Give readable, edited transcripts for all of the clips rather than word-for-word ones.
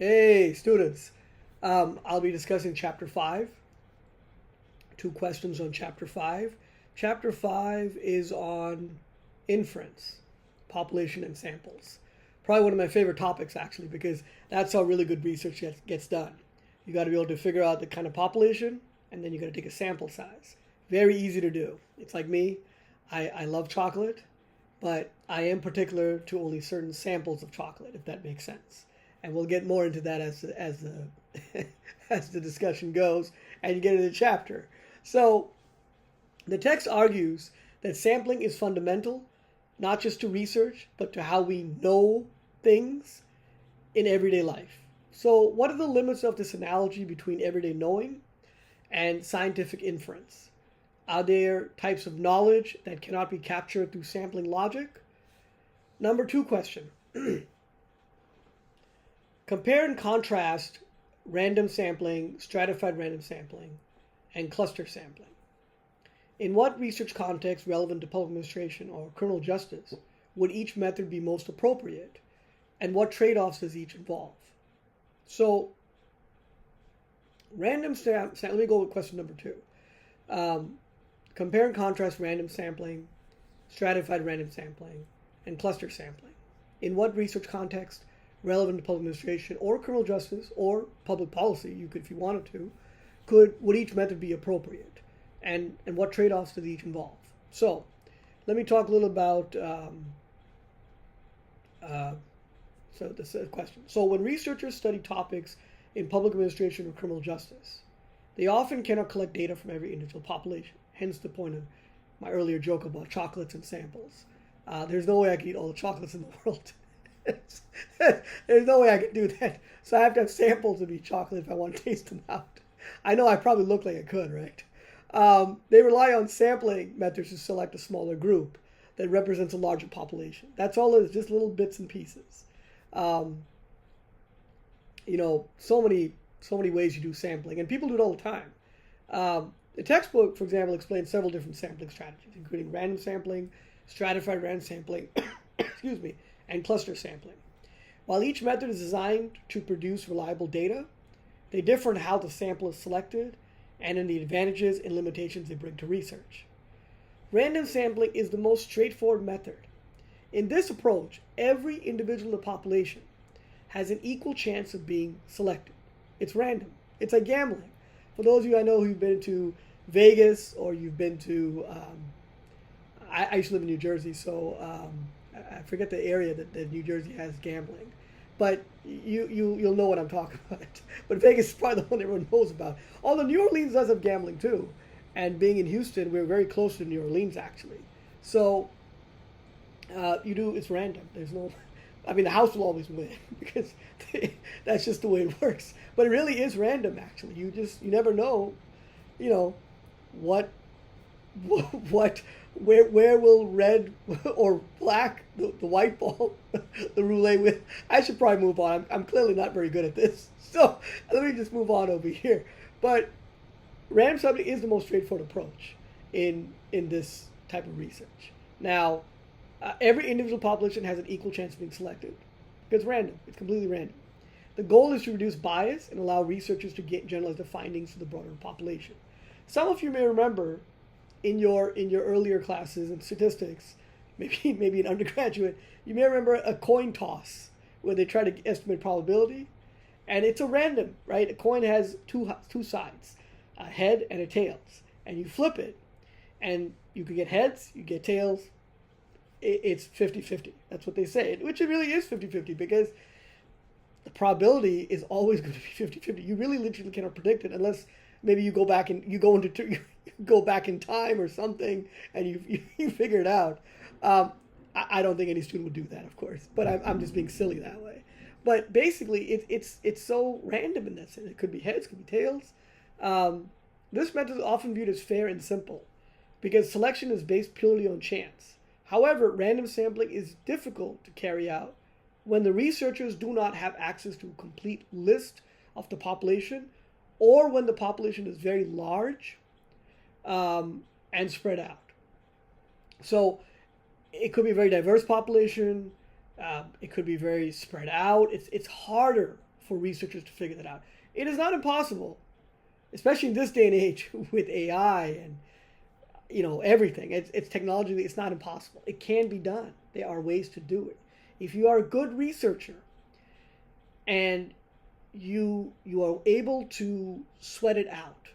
Hey, students. I'll be discussing Chapter 5. Two questions on Chapter 5. Chapter 5 is on inference, population and samples. Probably one of my favorite topics, actually, because that's how really good research gets done. You got to be able to figure out the kind of population, and then you got to take a sample size. Very easy to do. It's like me. I love chocolate, but I am particular to only certain samples of chocolate, if that makes sense. And we'll get more into that as the as the discussion goes, and you get into the chapter. So the text argues that sampling is fundamental, not just to research, but to how we know things in everyday life. So what are the limits of this analogy between everyday knowing and scientific inference? Are there types of knowledge that cannot be captured through sampling logic? Number 2 question. Compare and contrast random sampling, stratified random sampling, and cluster sampling. In what research context relevant to public administration or criminal justice would each method be most appropriate, and what trade-offs does each involve? So, let me go with question number 2. Compare and contrast random sampling, stratified random sampling, and cluster sampling. In what research context relevant to public administration or criminal justice or public policy, you could, if you wanted to, would each method be appropriate, and what trade-offs do each involve? So, let me talk a little about. So this is a question. So when researchers study topics in public administration or criminal justice, they often cannot collect data from every individual population. Hence the point of my earlier joke about chocolates and samples. There's no way I can eat all the chocolates in the world. There's no way I can do that. So I have to have samples of each chocolate if I want to taste them out. I know I probably look like I could, right? They rely on sampling methods to select a smaller group that represents a larger population. That's all it is, just little bits and pieces. So many ways you do sampling, and people do it all the time. The textbook, for example, explains several different sampling strategies, including random sampling, stratified random sampling, excuse me, and cluster sampling. While each method is designed to produce reliable data, they differ in how the sample is selected and in the advantages and limitations they bring to research. Random sampling is the most straightforward method. In this approach, every individual in the population has an equal chance of being selected. It's random. It's like gambling. For those of you I know who've been to Vegas or you've been to, I used to live in New Jersey, so I forget the area that New Jersey has gambling. But you'll know what I'm talking about. But Vegas is probably the one everyone knows about. Although New Orleans does have gambling too. And being in Houston, we're very close to New Orleans actually. So it's random. There's no, the house will always win because that's just the way it works. But it really is random actually. You never know, what where will red or black the white ball the roulette with. I should probably move on. I'm clearly not very good at this, so let me just move on over here. But random sampling is the most straightforward approach in this type of research. Now, every individual population has an equal chance of being selected because it's random. It's completely random. The goal is to reduce bias and allow researchers to generalize the findings to the broader population. Some of you may remember in your earlier classes in statistics, maybe an undergraduate, you may remember a coin toss where they try to estimate probability, and it's a random, right? A coin has two sides, a head and a tails, and you flip it, and you could get heads, you get tails. It's 50-50. That's what they say, which it really is 50-50 because the probability is always going to be 50-50. You really literally cannot predict it unless maybe you go back and you go back in time or something and you figure it out. I don't think any student would do that, of course, but I'm just being silly that way. But basically, it's so random in that sense. It could be heads, could be tails. This method is often viewed as fair and simple because selection is based purely on chance. However, random sampling is difficult to carry out when the researchers do not have access to a complete list of the population or when the population is very large and spread out. So it could be a very diverse population. It could be very spread out. It's harder for researchers to figure that out. It is not impossible, especially in this day and age with AI and everything. It's technology. It's not impossible. It can be done. There are ways to do it. If you are a good researcher and you are able to sweat it out,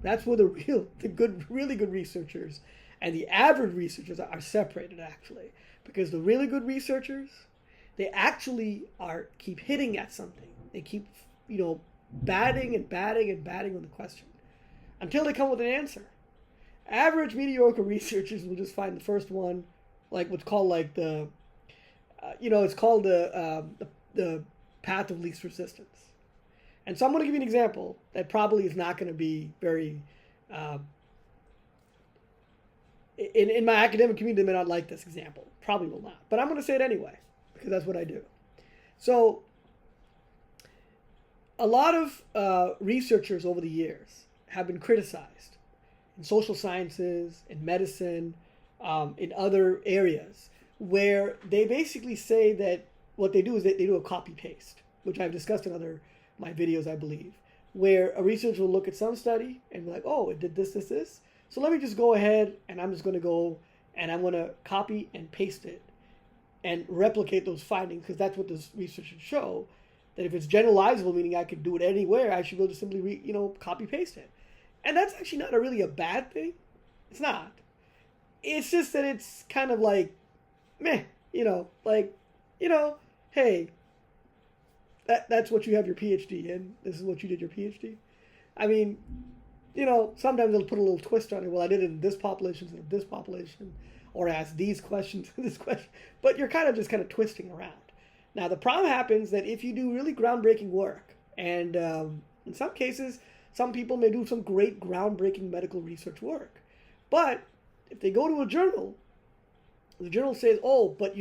that's where really good researchers and the average researchers are separated, actually, because the really good researchers, they actually keep hitting at something. They keep batting and batting and batting on the question until they come with an answer. Average mediocre researchers will just find the first one, like what's called it's called the path of least resistance. And so I'm going to give you an example that probably is not going to be very in my academic community, they may not like this example. Probably will not. But I'm going to say it anyway, because that's what I do. So a lot of researchers over the years have been criticized in social sciences, in medicine, in other areas, where they basically say that what they do is they do a copy-paste, which I've discussed in my videos, I believe, where a researcher will look at some study and be like, oh, it did this, this, this. So let me just go ahead and I'm just going to go and I'm going to copy and paste it and replicate those findings, because that's what this research should show, that if it's generalizable, meaning I could do it anywhere, I should be able to simply copy-paste it. And that's actually not really a bad thing. It's not. It's just that it's kind of like, meh, hey, that's what you have your PhD in. This is what you did your PhD. I mean, sometimes they'll put a little twist on it. Well, I did it in this population instead of this population, or ask these questions and this question. But you're kind of twisting around. Now, the problem happens that if you do really groundbreaking work, and in some cases, some people may do some great groundbreaking medical research work. But if they go to a journal, the journal says, oh, but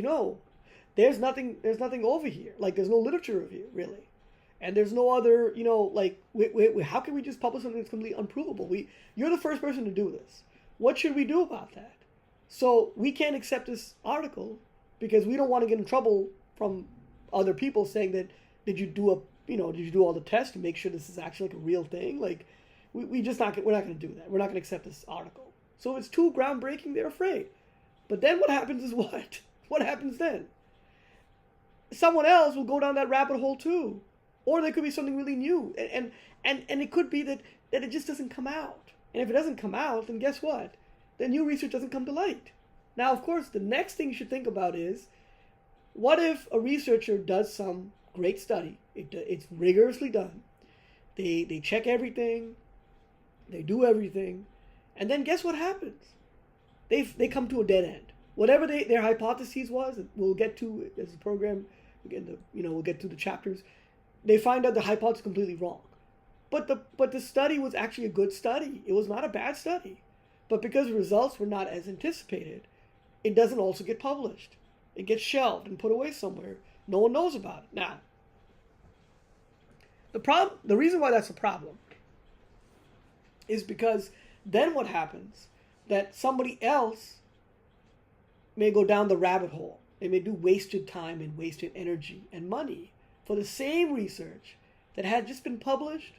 there's nothing over here. Like, there's no literature review, really. And there's no other, how can we just publish something that's completely unprovable? You're the first person to do this. What should we do about that? So we can't accept this article because we don't want to get in trouble from other people saying that, did you do all the tests to make sure this is actually like a real thing? Like, we're not going to do that. We're not going to accept this article. So if it's too groundbreaking, they're afraid. But then what happens is what? What happens then? Someone else will go down that rabbit hole too. Or there could be something really new. And it could be that it just doesn't come out. And if it doesn't come out, then guess what? Then new research doesn't come to light. Now, of course, the next thing you should think about is, what if a researcher does some great study? It's rigorously done. They check everything. They do everything. And then guess what happens? They come to a dead end. Whatever their hypotheses was, we'll get to as a program, we'll get to the chapters. They find out the hypothesis is completely wrong. But the study was actually a good study. It was not a bad study. But because the results were not as anticipated, it doesn't also get published. It gets shelved and put away somewhere. No one knows about it. Now, the reason why that's a problem is because then what happens, that somebody else may go down the rabbit hole. They may do wasted time and wasted energy and money for the same research that had just been published.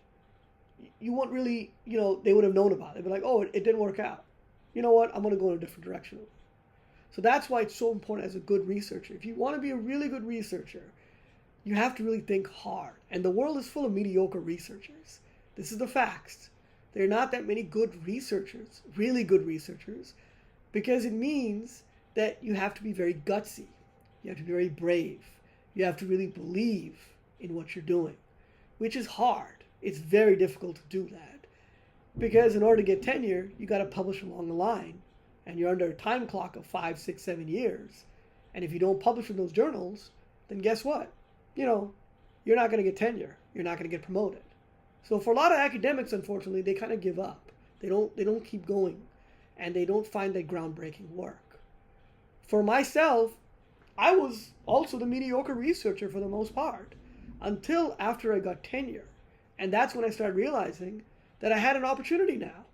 You won't really, they would have known about it. They'd be like, oh, it didn't work out. You know what? I'm going to go in a different direction. So that's why it's so important as a good researcher. If you want to be a really good researcher, you have to really think hard. And the world is full of mediocre researchers. This is the facts. There are not that many good researchers, really good researchers, because it means that you have to be very gutsy. You have to be very brave. You have to really believe in what you're doing, which is hard. It's very difficult to do that, because in order to get tenure, you got to publish along the line, and you're under a time clock of 5, 6, 7 years. And if you don't publish in those journals, then guess what? You're not going to get tenure. You're not going to get promoted. So for a lot of academics, unfortunately, they kind of give up. They don't keep going, and they don't find that groundbreaking work. For myself, I was also the mediocre researcher for the most part, until after I got tenure. And that's when I started realizing that I had an opportunity now.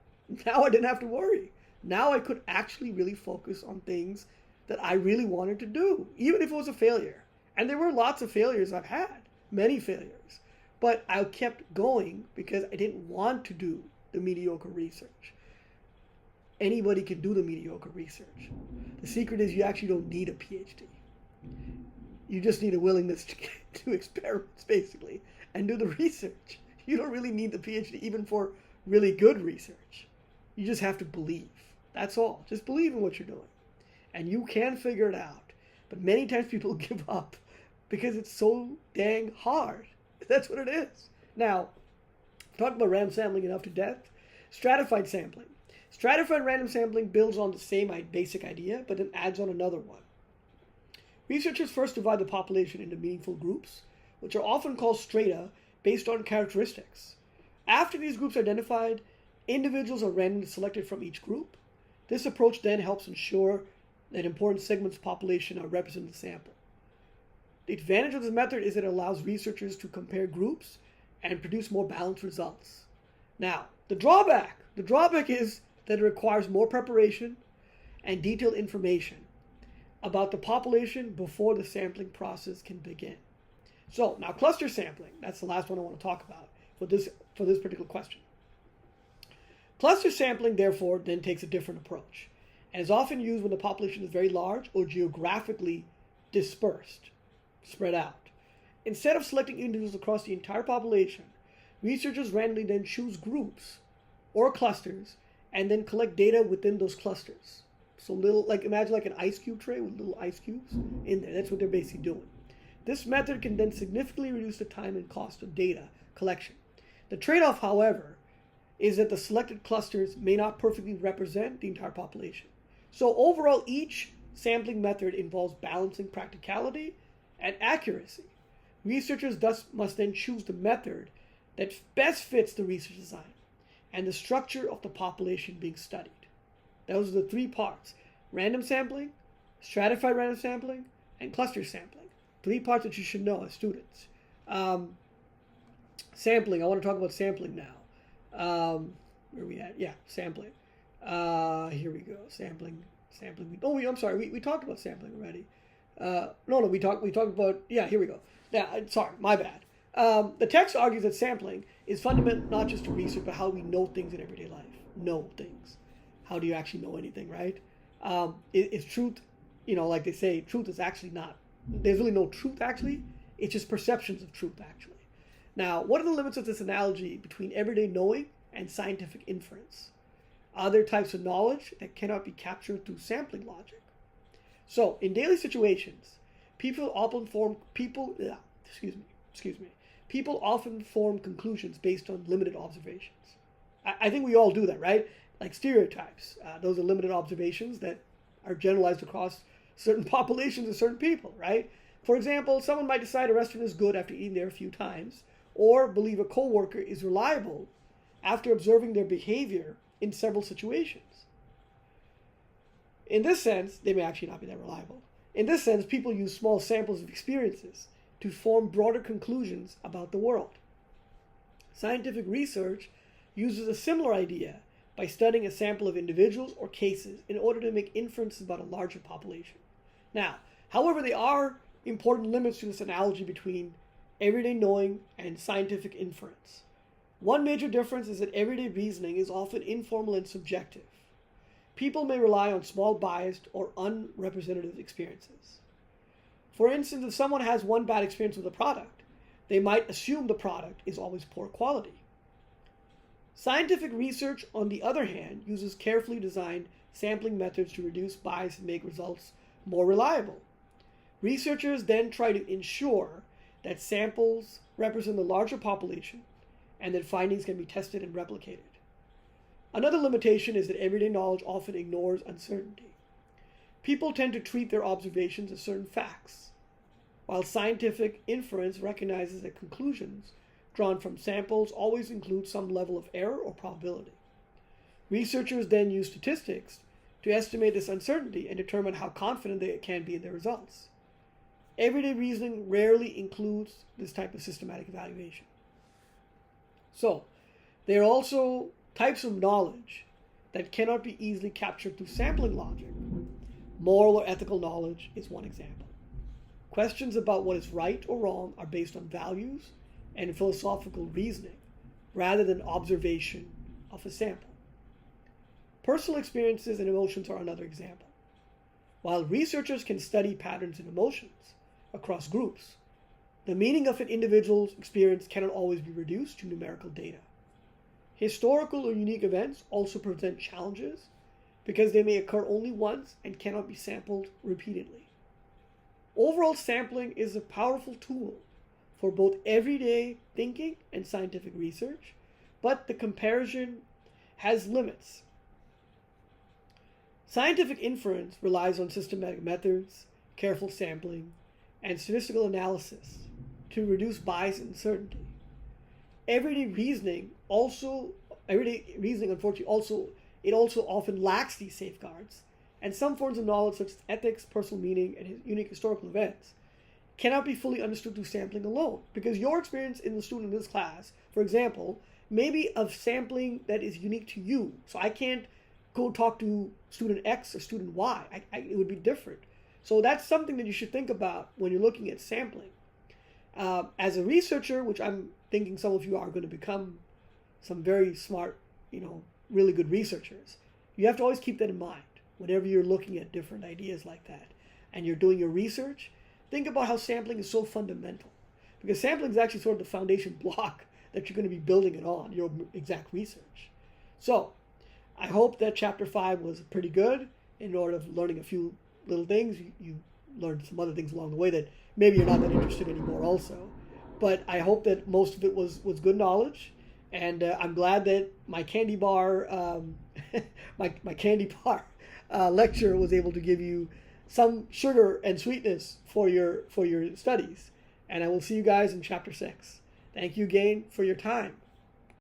Now I didn't have to worry. Now I could actually really focus on things that I really wanted to do, even if it was a failure. And there were lots of failures I've had, many failures. But I kept going because I didn't want to do the mediocre research. Anybody can do the mediocre research. The secret is you actually don't need a PhD. You just need a willingness to do experiments, basically, and do the research. You don't really need the PhD, even for really good research. You just have to believe. That's all. Just believe in what you're doing. And you can figure it out. But many times people give up because it's so dang hard. That's what it is. Now, talk about random sampling enough to death. Stratified sampling. Stratified random sampling builds on the same basic idea, but then adds on another one. Researchers first divide the population into meaningful groups, which are often called strata, based on characteristics. After these groups are identified, individuals are randomly selected from each group. This approach then helps ensure that important segments of the population are represented in the sample. The advantage of this method is that it allows researchers to compare groups and produce more balanced results. Now, the drawback is that it requires more preparation and detailed information about the population before the sampling process can begin. So now cluster sampling, that's the last one I want to talk about for this particular question. Cluster sampling, therefore, then takes a different approach and is often used when the population is very large or geographically dispersed, spread out. Instead of selecting individuals across the entire population, researchers randomly then choose groups or clusters and then collect data within those clusters. So imagine like an ice cube tray with little ice cubes in there. That's what they're basically doing. This method can then significantly reduce the time and cost of data collection. The trade-off, however, is that the selected clusters may not perfectly represent the entire population. So overall, each sampling method involves balancing practicality and accuracy. Researchers thus must then choose the method that best fits the research design and the structure of the population being studied. Those are the three parts: random sampling, stratified random sampling, and cluster sampling. Three parts that you should know as students. Sampling, I want to talk about sampling now. Where are we at? Yeah, sampling. Here we go. Sampling. I'm sorry. We talked about sampling already. We talked about, yeah, here we go. Yeah, sorry, my bad. The text argues that sampling is fundamental not just to research, but how we know things in everyday life. Know things. How do you actually know anything, right? Is truth, like they say, truth is actually not. There's really no truth, actually. It's just perceptions of truth, actually. Now, what are the limits of this analogy between everyday knowing and scientific inference? Are there types of knowledge that cannot be captured through sampling logic? So, in daily situations, people often form conclusions based on limited observations. I think we all do that, right? Like stereotypes. Those are limited observations that are generalized across certain populations of certain people, right? For example, someone might decide a restaurant is good after eating there a few times, or believe a coworker is reliable after observing their behavior in several situations. In this sense, they may actually not be that reliable. In this sense, people use small samples of experiences to form broader conclusions about the world. Scientific research uses a similar idea by studying a sample of individuals or cases in order to make inferences about a larger population. Now, however, there are important limits to this analogy between everyday knowing and scientific inference. One major difference is that everyday reasoning is often informal and subjective. People may rely on small biased or unrepresentative experiences. For instance, if someone has one bad experience with a product, they might assume the product is always poor quality. Scientific research, on the other hand, uses carefully designed sampling methods to reduce bias and make results more reliable. Researchers then try to ensure that samples represent the larger population and that findings can be tested and replicated. Another limitation is that everyday knowledge often ignores uncertainty. People tend to treat their observations as certain facts, while scientific inference recognizes that conclusions drawn from samples always include some level of error or probability. Researchers then use statistics to estimate this uncertainty and determine how confident they can be in their results. Everyday reasoning rarely includes this type of systematic evaluation. So, there are also types of knowledge that cannot be easily captured through sampling logic. Moral or ethical knowledge is one example. Questions about what is right or wrong are based on values and philosophical reasoning rather than observation of a sample. Personal experiences and emotions are another example. While researchers can study patterns in emotions across groups, the meaning of an individual's experience cannot always be reduced to numerical data. Historical or unique events also present challenges because they may occur only once and cannot be sampled repeatedly. Overall sampling is a powerful tool for both everyday thinking and scientific research, but the comparison has limits. Scientific inference relies on systematic methods, careful sampling, and statistical analysis to reduce bias and uncertainty. Everyday reasoning, unfortunately, also often lacks these safeguards, and some forms of knowledge such as ethics, personal meaning, and unique historical events cannot be fully understood through sampling alone, because your experience in the student in this class, for example, may be of sampling that is unique to you. So I can't go talk to student X or student Y. It would be different. So that's something that you should think about when you're looking at sampling. As a researcher, which I'm thinking some of you are going to become some very smart, really good researchers, you have to always keep that in mind whenever you're looking at different ideas like that and you're doing your research. Think about how sampling is so fundamental, because sampling is actually sort of the foundation block that you're going to be building it on, your exact research. So I hope that chapter 5 was pretty good. In order of learning a few little things, you learned some other things along the way that maybe you're not that interested anymore also. But I hope that most of it was good knowledge. And I'm glad that my candy bar, my candy bar lecture was able to give you some sugar and sweetness for your studies. And I will see you guys in chapter 6. Thank you again for your time.